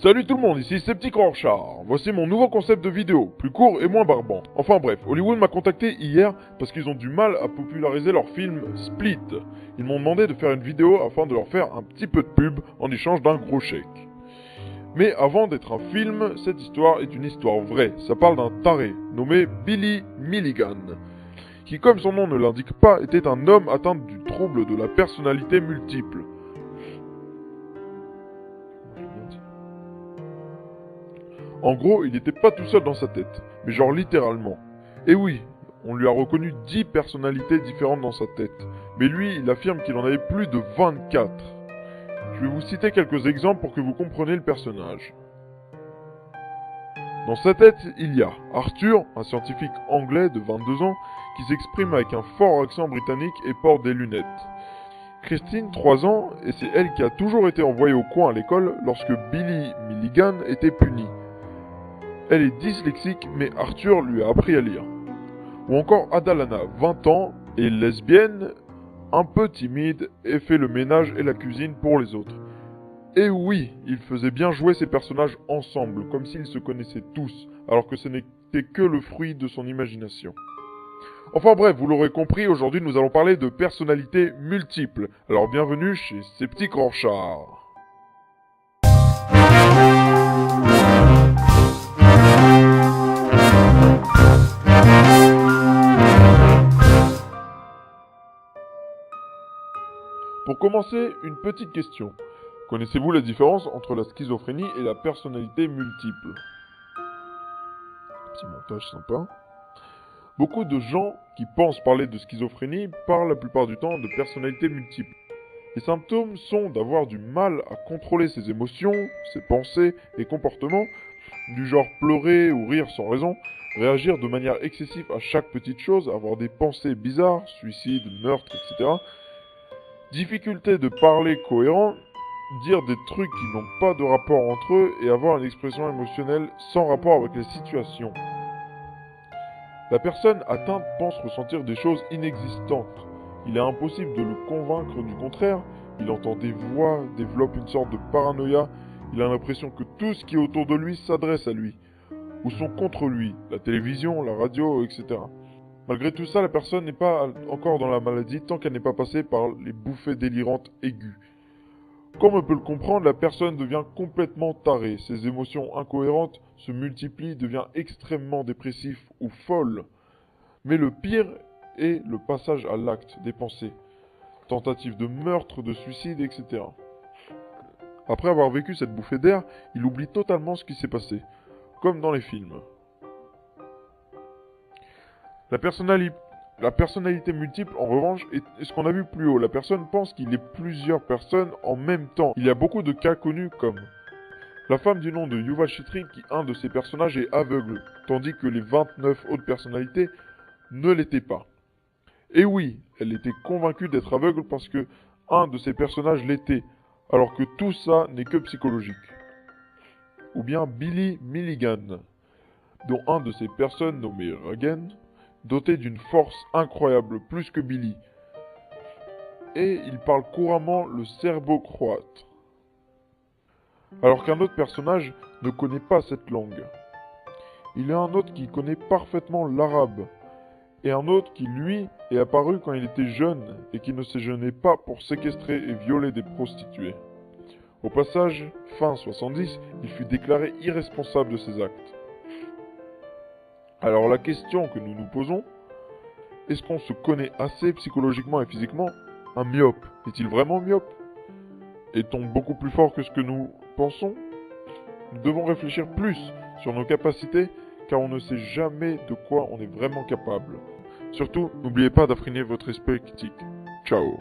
Salut tout le monde, ici Sceptique Rorschach. Voici mon nouveau concept de vidéo, plus court et moins barbant. Enfin bref, Hollywood m'a contacté hier parce qu'ils ont du mal à populariser leur film Split. Ils m'ont demandé de faire une vidéo afin de leur faire un petit peu de pub en échange d'un gros chèque. Mais avant d'être un film, cette histoire est une histoire vraie. Ça parle d'un taré nommé Billy Milligan, qui comme son nom ne l'indique pas, était un homme atteint du trouble de la personnalité multiple. En gros, il n'était pas tout seul dans sa tête, mais genre littéralement. Et oui, on lui a reconnu 10 personnalités différentes dans sa tête, mais lui, il affirme qu'il en avait plus de 24. Je vais vous citer quelques exemples pour que vous compreniez le personnage. Dans sa tête, il y a Arthur, un scientifique anglais de 22 ans, qui s'exprime avec un fort accent britannique et porte des lunettes. Christine, 3 ans, et c'est elle qui a toujours été envoyée au coin à l'école lorsque Billy Milligan était puni. Elle est dyslexique, mais Arthur lui a appris à lire. Ou encore Adalana, 20 ans, est lesbienne, un peu timide, et fait le ménage et la cuisine pour les autres. Et oui, il faisait bien jouer ces personnages ensemble, comme s'ils se connaissaient tous, alors que ce n'était que le fruit de son imagination. Enfin bref, vous l'aurez compris, aujourd'hui nous allons parler de personnalités multiples. Alors bienvenue chez Sceptique Rorschach. Pour commencer, une petite question. Connaissez-vous la différence entre la schizophrénie et la personnalité multiple? Petit montage sympa. Beaucoup de gens qui pensent parler de schizophrénie parlent la plupart du temps de personnalité multiple. Les symptômes sont d'avoir du mal à contrôler ses émotions, ses pensées et comportements, du genre pleurer ou rire sans raison, réagir de manière excessive à chaque petite chose, avoir des pensées bizarres, suicide, meurtre, etc., difficulté de parler cohérent, dire des trucs qui n'ont pas de rapport entre eux et avoir une expression émotionnelle sans rapport avec les situations. La personne atteinte pense ressentir des choses inexistantes. Il est impossible de le convaincre du contraire. Il entend des voix, développe une sorte de paranoïa. Il a l'impression que tout ce qui est autour de lui s'adresse à lui, ou sont contre lui, la télévision, la radio, etc. Malgré tout ça, la personne n'est pas encore dans la maladie tant qu'elle n'est pas passée par les bouffées délirantes aiguës. Comme on peut le comprendre, la personne devient complètement tarée. Ses émotions incohérentes se multiplient, devient extrêmement dépressif ou folle. Mais le pire est le passage à l'acte des pensées. Tentative de meurtre, de suicide, etc. Après avoir vécu cette bouffée d'air, il oublie totalement ce qui s'est passé, comme dans les films. La personnalité multiple, en revanche, est ce qu'on a vu plus haut. La personne pense qu'il est plusieurs personnes en même temps. Il y a beaucoup de cas connus comme la femme du nom de Yuval Chitrin, qui un de ses personnages est aveugle, tandis que les 29 autres personnalités ne l'étaient pas. Et oui, elle était convaincue d'être aveugle parce que un de ses personnages l'était, alors que tout ça n'est que psychologique. Ou bien Billy Milligan, dont un de ses personnes nommé Reagan, doté d'une force incroyable, plus que Billy. Et il parle couramment le serbo-croate. Alors qu'un autre personnage ne connaît pas cette langue. Il y a un autre qui connaît parfaitement l'arabe. Et un autre qui, lui, est apparu quand il était jeune et qui ne se gênait pas pour séquestrer et violer des prostituées. Au passage, fin 70, il fut déclaré irresponsable de ses actes. Alors la question que nous nous posons, est-ce qu'on se connaît assez psychologiquement et physiquement? Un myope, est-il vraiment myope? Est-on beaucoup plus fort que ce que nous pensons? Nous devons réfléchir plus sur nos capacités, car on ne sait jamais de quoi on est vraiment capable. Surtout, n'oubliez pas d'affiner votre esprit critique. Ciao.